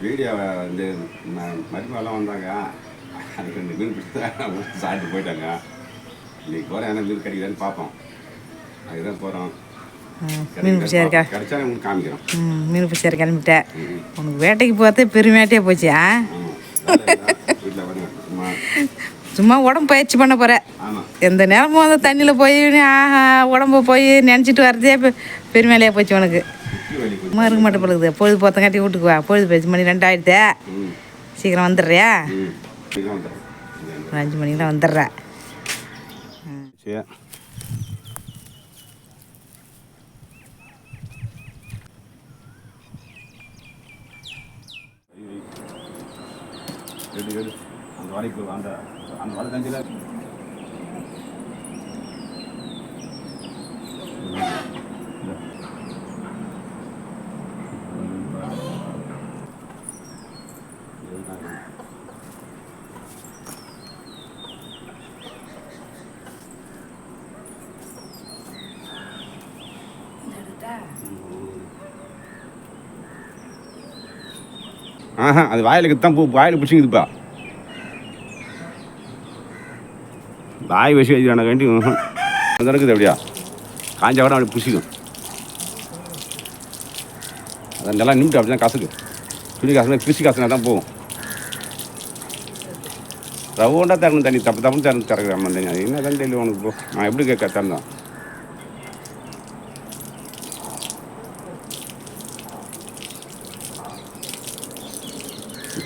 Video வந்து மருமகெல்லாம் வந்தாங்க. அதுக்கு 2 மீன் பிடிச்சி சாப்பிட்டு போயிட்டாங்க. இன்றைக்கி போகிறேன், ஏன்னா மீன் கிடைக்குதான்னு பார்ப்போம். அதுதான் போகிறோம். மீன் பிடிச்சா இருக்கா? கிடைச்சா உங்களுக்கு காமிக்கிறோம். மீன் பிடிச்சா கிளம்பிட்டேன். உனக்கு வேட்டைக்கு போகிறதே பெருமையாட்டியே போச்சு. வீட்டில் வருங்க சும்மா உடம்பு பயிற்சி பண்ண போகிறேன். எந்த நேரமும் அந்த தண்ணியில் போய் உடம்பு போய் நினச்சிட்டு வர்றதே பெருமையிலையாக போச்சு உனக்கு. சும்மா இருக்க மாட்டேன் பழகுது. பொழுது போத்தங்காட்டி வீட்டுக்கு வா. பொழுது போயிடுச்சு, மணி 2 ஆகிடுது. சீக்கிரம் வந்துடுறியா? ஒரு 5 மணிக்கெலாம் வந்துடுறா. அந்த வரைக்கு அந்த அந்த வலை தஞ்சில் அது வாயிலுக்கு தான் வாயில் பிடிச்சிக்குதுப்பா. வாய் வச்சு வைக்கிறான வேண்டி இருக்குது. அப்படியா காஞ்சா கூட அப்படி பிடிச்சிக்கும். அதான் நல்லா நிமிட்டு அப்படி தான் கசக்கு. துணி காசுனா பிரிச்சு காசுனா தான் போகும். ரவுண்டாக தரணும் தண்ணி, தப்பு தப்புன்னு திறக்குற அம்மா தண்ணி. அது என்ன தான் தெரியல உனக்கு. போ, நான் எப்படி கேட்க திறந்தேன்.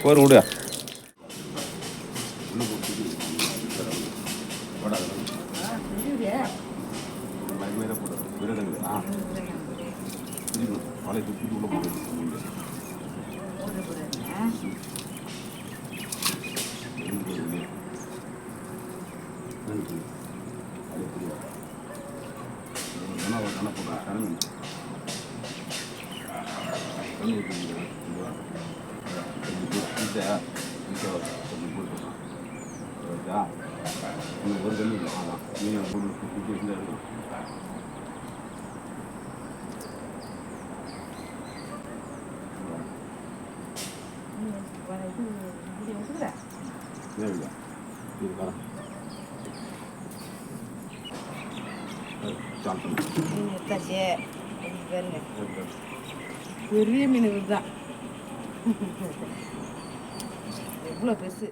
போர் விடு. ஒரு கல்லு பெரிய மீன் தான். எவ்வளோ பெருசு.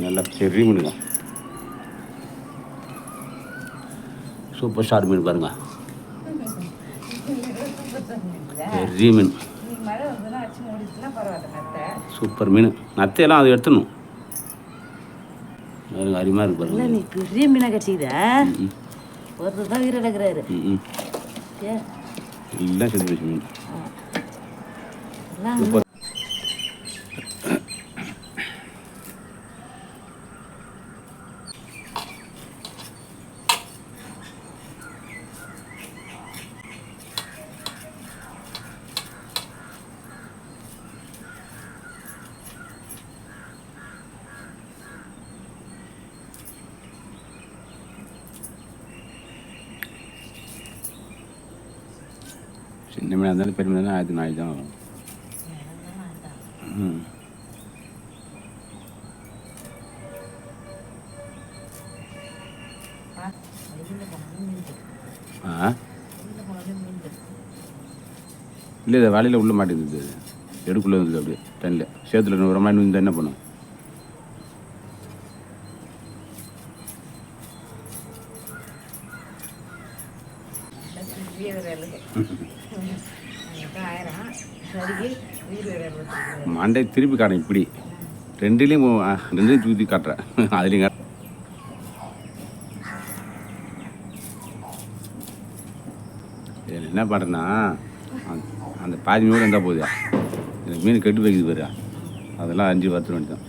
நல்லா பெரிய மீன் தான். சூப்பர் ஸ்டார் மீன் பாருங்க. பெரிய மீன், சூப்பர் மீன். நத்தையெல்லாம் அது எடுத்துடணும். அருமையாக இருக்கு பாருங்க. நீ பெரிய மீனாக கட்சிக்குதா? ஒருத்தர் தான் வீர எடுக்கிறாரு. எல்லாம் செஞ்சு வச்சு மீன். சின்ன மீனாக இருந்தாலும் பெரிய மீனாக 1400 தான் வரும். இல்லை இதை வேலையில் உள்ள மாட்டேங்குது. எடுக்குள்ளே இருந்தது அப்படியே தண்ணியில் சேத்துல ஒரு மாதிரி வந்து என்ன பண்ணும். மண்டை திருப்பி காட்டுறேன் இப்படி. ரெண்டுலேயும் தூக்கி காட்டுறேன். அதுலேயும் என்ன பண்ணுறேன்னா அந்த பாதி மீன் இருந்தால் போகுது. எனக்கு மீன் கெட்டு வைக்குது பாரு. அதெல்லாம் 5-10 மணி தான்.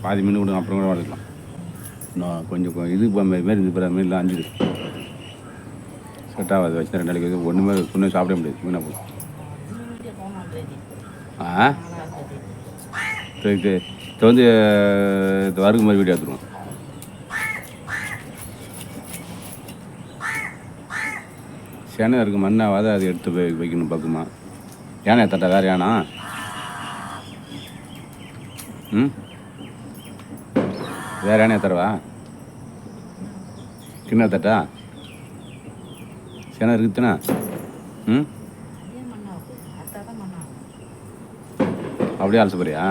பாதி மீன் கூட அப்புறம் கூட வளர்க்கலாம். இன்னும் கொஞ்சம் இது மாரி இது பாரு. மீன்லாம் 5 செட் ஆகாது. வச்சு 2 நாளைக்கு ஒன்றுமே சொன்ன சாப்பிட முடியாது. மீனாக போகும். இப்போ வந்து வறுக்கு மாதிரி வீடியோ எடுத்துருவோம். சேனை இருக்குது மண்ணாவது அதை எடுத்து போய் வைக்கணும் பக்குமா. யானை தட்டா வேறு யானா? ம், வேறு யானையை தரவா? கிண்ண தட்டா சேனை இருக்குதுண்ணா? ம், அப்படியே அலச போறியா?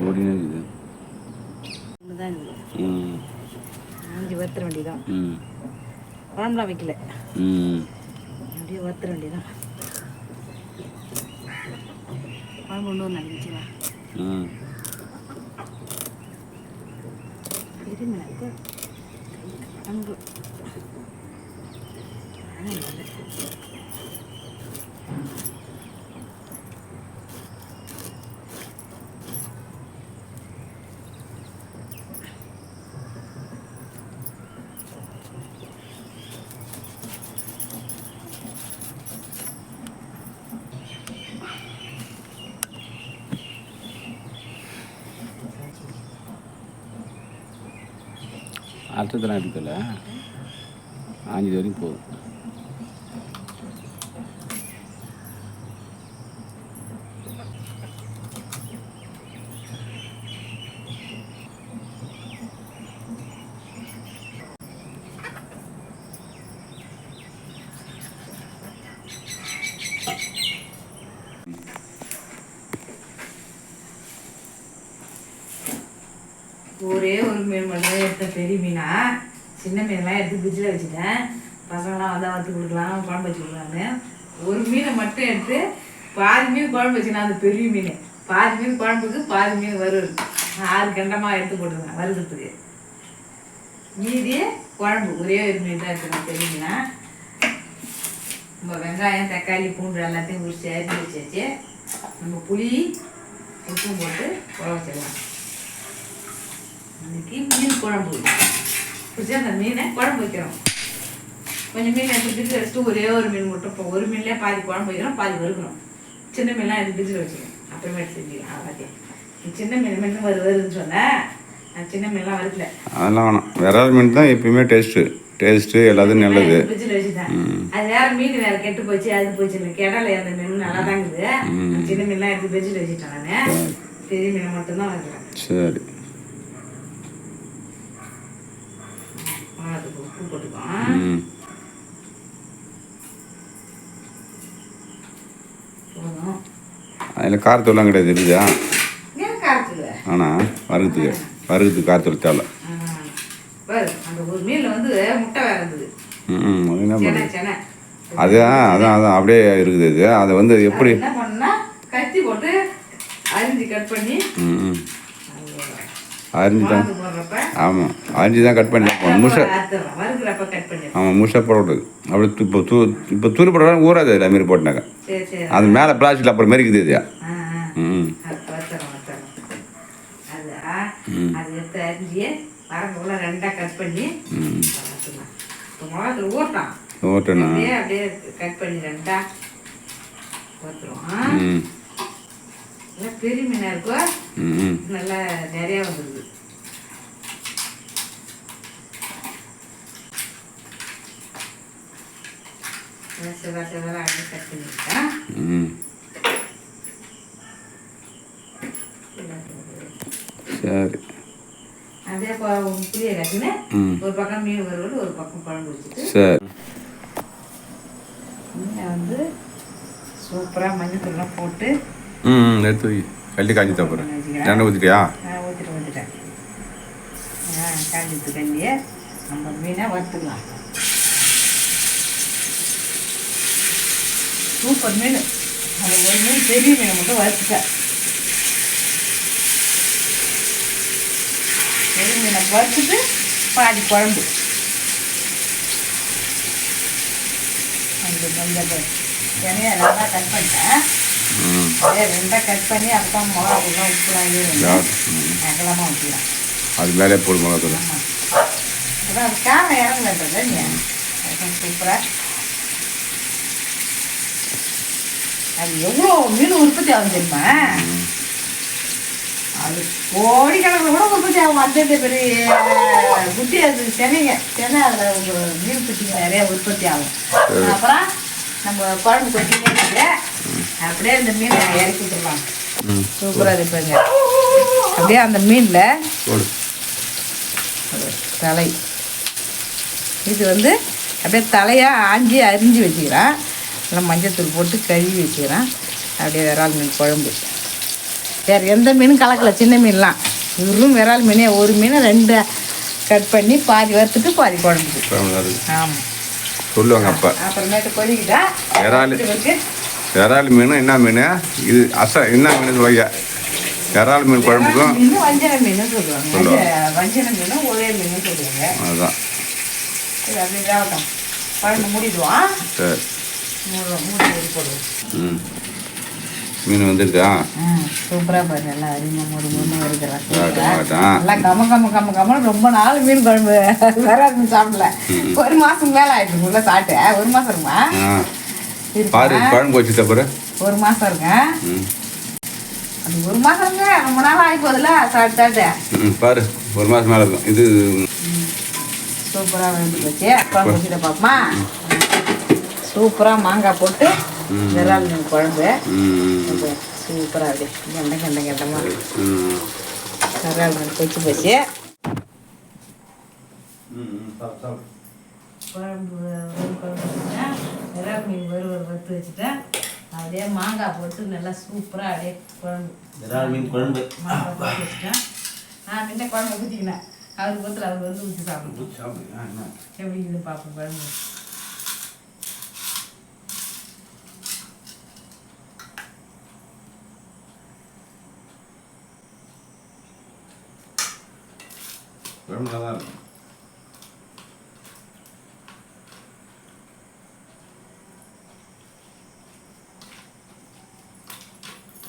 ஓடினே இருக்குது. ம், அஞ்சு வறுத்துற வேண்டியதான். ம், குழம்புலாம் வைக்கல, ம், அப்படியே வறுத்துற வேண்டியதான். குழம்பு ஒன்று நினைச்சிங்களா? ம். பெருமிளகு குழம்பு அர்த்தத்தெல்லாம் இருக்குல்ல, ஆஞ்சு வரைக்கும் போதும். ஒரே ஒரு மீன் மட்டும் எடுத்த, பெரிய மீனா. சின்ன மீனெல்லாம் எடுத்து ஃப்ரிட்ஜில் வச்சுட்டேன். பசங்களாம் வந்தால் வறுத்து கொடுக்கலாம், குழம்பு வச்சு கொடுக்கலான்னு. ஒரு மீனை மட்டும் எடுத்து பாதி மீன் குழம்பு வச்சுனா, அந்த பெரிய மீன் பாதி மீன் குழம்புக்கு பாதி மீன் வறுவல். 6 கண்டமாக எடுத்து போட்டுருவேன் வறுக்கிறதுக்கு. மீதியே குழம்பு ஒரே ஒரு மீன் தான் எடுத்துக்கணும், பெரிய மீனா. நம்ம வெங்காயம் தக்காளி பூண்டு எல்லாத்தையும் உரிச்சு அரிஞ்சு வச்சாச்சு. நம்ம புளி உப்பும் போட்டு குழம்பு வச்சிடலாம். இன்னைக்கு மீன் குழம்பு பிடிச்சி அந்த மீனை குழம்பு வைக்கிறோம். கொஞ்சம் மீன் எடுத்து ஃப்ரிட்ஜில் வச்சுட்டு ஒரே ஒரு மீன் மட்டும் இப்போ ஒரு மீன்லேயே பாதி குழம்பு வைக்கிறோம், பாதி வறுக்கணும். சின்ன மீன்லாம் எடுத்து ஃப்ரிட்ஜில் வச்சுக்கணும், அப்புறமேட்டு செஞ்சுக்கலாம். அவ்வளோத்தையும் சின்ன மீன் மீன் வருதுன்னு சொன்னேன், நான் சின்ன மீன்லாம் வறுக்கல. அதெல்லாம் வேணாம், விரால் மீன் தான் எப்பயுமே டேஸ்ட்டு எல்லாத்தையும் நல்லது. ஃப்ரிட்ஜில் வச்சுட்டேன். அது வேறு மீன் வேறு கெட்டு போச்சு, அது போச்சு இல்லை, கிடலை. அந்த மீன் நல்லா தான் இருக்குது. சின்ன மீன்லாம் எடுத்து ஃப்ரிட்ஜில் வச்சுட்டேன். நான் பெரிய மீனை மட்டும்தான் வைக்கிறேன். சரி, உப்பு போட்டுக்கோம். அதில் காரத்தூள்லாம் கிடையாது, இருக்குதா? ஏன் காரத்தூள்? ஆனால் வறுக்கிறதுக்கு காரத்தூள் தேவை. அந்த ஒரு மீனில் வந்து முட்டை வேறு இருந்தது. அது என்ன பண்ணுறது? அதான் அப்படியே இருக்குது. அது அதை வந்து எப்படி என்ன பண்ணா, கத்தி போட்டு அரிஞ்சு கட் பண்ணி அரிஞ்சு தான். ஆமாம், அரிஞ்சு தான் கட் பண்ணி முஷா. ஆமாம், முஷா போடக்கூடாது. அப்படி இப்போ தூள் போட ஊறாது. இல்லை மாரி போட்டினாக்கா அது மேலே பிளாஸ்டிக்கில் அப்புறம் மாரி இருக்குது. இது அது எடுத்து அரிஞ்சு வரக்குள்ள ரெண்டாக கட் பண்ணி மிளகாத்தூள் ஊட்டணும். அப்படியே கட் பண்ணி ரெண்டாக ஊற்றுருவோம். நல்லா பெரிய மீனாக இருக்கும், நல்லா நிறையா வந்துடுது. செவராக அடி கட் பண்ணிவிட்டேன். சரி, அதே புளியை கட்டினு ஒரு பக்கம் மீன் வறுவல், ஒரு பக்கம் குழம்பு வச்சுட்டு. சரி, மீனை வந்து சூப்பராக மஞ்சத்தூள்லாம் போட்டு எடுத்து வை. கல்லி காஞ்சி தப்புறேன். எண்ணெய் ஊற்றிட்டியா? ஊற்றிட்டேன். காஞ்சித்து கல்லியை நம்ம மீனை வறுத்துக்கலாம். சூப்பர் மீன். அது ஒரு மீன் பெரிய மீனை மட்டும் வறுத்துட்டேன். பெரிய மீனை வறுத்துட்டு பாதி குழம்பு. அந்த எண்ணெயை நல்லா கட் பண்ணிட்டேன். ரெண்டாக கட் பண்ணி அதுதான் மிளகாலாம் உப்புலாம் அகலமாக ஊற்றிக்கலாம். அது மேலே போடு மிளகாத்தூள். ஆமாம், அதான் அது காரம் இறங்குறது நீ சூப்பராக. அது எவ்வளோ மீன் உற்பத்தி ஆகும் தெரியுமா? அது கோடிக்கணக்கில் கூட உற்பத்தி ஆகும். அந்த பெரிய குட்டி அது சென்னை அதில் மீன் குட்டிங்க நிறைய உற்பத்தி ஆகும். அப்புறம் நம்ம குழம்பு கொட்டினே இருக்குது, அப்படியே அந்த மீனை இறக்கி விட்டுருவாங்க. சூப்பராக இருப்பாங்க. அப்படியே அந்த மீனில் தலை இது வந்து அப்படியே தலையாக ஆஞ்சி அரிஞ்சு வச்சுக்கிறேன். நல்லா மஞ்சத்தூள் போட்டு கழுவி வச்சுக்கிறேன். அப்படியே விரால் மீன் குழம்பு. வேறு எந்த மீனும் கலக்கலை, சின்ன மீன்லாம். வெறும் விரால் மீனே, ஒரு மீனை 2 கட் பண்ணி பாதி வறுத்துட்டு பாதி குழம்புக்கு. ஆமாம் சொல்லுவாங்க அப்போ. அப்புறமேட்டு கொதிக்கிட்டா விரால் மீன் என்ன மீன் இது? என்ன மீன் சொல்லுவாங்க? விரால் மீன் குழம்புக்கும் மீன் வஞ்சன மீன் சொல்லுவாங்க. வஞ்சன மீனும் ஒரே மீன் சொல்லுவாங்க. அதுதான். இது அப்படி வேகட்டும். குழம்பு மூடிடுவோம். சரி, மூடி போடுவோம். மீன் வந்துருக்கா? சூப்பராக பாரு, நல்லா அருமை முருமுன்னு இருக்கிறேன். நல்லா கம்ம ரொம்ப நாள் மீன் குழம்பு விரால் மீன் சாப்பிடல. 1 மாதம் மேலே ஆயிடுச்சு உள்ள சாப்பிட்டு. 1 மாதம் இருக்குமா? பாரு குழம்பு வச்சு தப்புற 1 மாதம் இருக்கேன். அது 1 மாதம் இருங்க, ரொம்ப நாள் ஆகி போதில்ல சாப்பிட்டாட்டு. பாரு 1 மாதம் மேலே இருக்கும் இது. சூப்பராக வேண்டி போச்சு. குழம்பு வச்சுட்டு பார்ப்போமா? சூப்பராக மாங்காய் போட்டு விரால் மீன் குழம்பு சூப்பராக அப்படியே கெண்டமாக விரால் மீன் கொச்சு போச்சு. குழம்பு வச்சுட்டேன், விரால் மீன் வறுத்து வச்சுட்டேன். அப்படியே மாங்காய் போட்டு நல்லா சூப்பராக அப்படியே குழம்பு விரால் மீன் குழம்பு மாங்காய் போட்டு வச்சுட்டேன். நான் முன்ன குழம்பு ஊற்றிக்கினேன். அவருக்கு பத்தில் அவர் வந்து ஊற்றி சாப்பிடுவோம். எப்படி இது பார்ப்போம் குழம்பு. குழம்பு நல்லா இருக்கும்.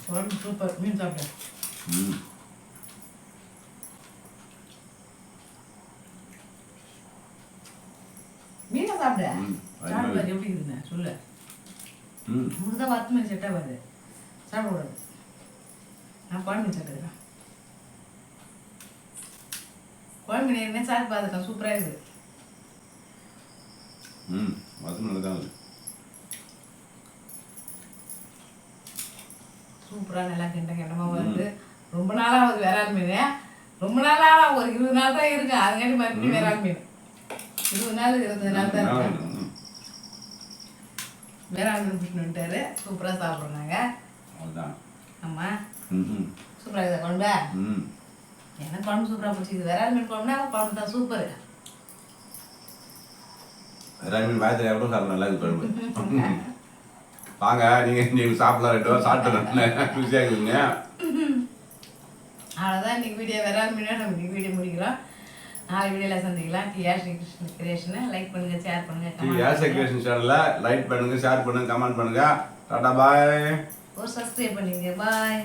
குழம்பு சூப்பர். மீன் சாப்பிட்டேன். மீனை சாப்பிட சாப்பிட எப்படி இருக்குதுண்ணே சொல்லு. உங்களுக்கு தான் வறுத்து மீன் செட்டாக வருது, சாப்பிடக்கூடாது. நான் குழம்பு மீன் சாப்பிட்டுக்கிறேன். குழம்பு மீன் என்ன சாப்பிட்டு பார்த்துட்டேன், சூப்பராக இருக்குது. சூப்பராக நல்லா கிண்டமாக வருது. ரொம்ப நாளாக ஆகுது விரால் மீன். ரொம்ப நாளாக ஒரு 20 நாள் தான் இருக்கு. அதுங்காட்டி மறுபடியும் விரால் மீன் 20 நாள் 20 நாள் தான் இருக்கு. விரால் மீன் பிடிச்சின்னு வந்துட்டாரு. சூப்பராக சாப்பிட்றோம் நாங்கள். ஆமாம், சூப்பராக இருக்குதா குழம்பு? எனக்கு குழம்பு சூப்பராக பிடிச்சிது. விரால் மீன் குழம்புனா குழம்பு தான் சூப்பர். விரால் மீன் வாயத்தில் எவ்வளோ சாப்பிட நல்லா இருக்குது குழம்பு. வாங்க நீங்கள் சாப்பிடலாம், சாப்பிட்டு ருசியாக இருக்குதுங்க. அவ்வளோதான் இன்னைக்கு வீடியோ. விரால் மீனோட நம்ம இன்னைக்கு வீடியோ முடிக்கிறோம். நாளை வீடியோவில் சந்திக்கலாம். டிஆர்சி கிரியேஷனை லைக் பண்ணுங்கள், ஷேர் பண்ணுங்கள். டிஆர்சி கிரியேஷன் சேனலில் லைக் பண்ணுங்கள், ஷேர் பண்ணுங்கள், கமெண்ட் பண்ணுங்கள். டாடா பாய். ஒரு சப்ஸ்கிரைப் பண்ணிங்க. பாய்.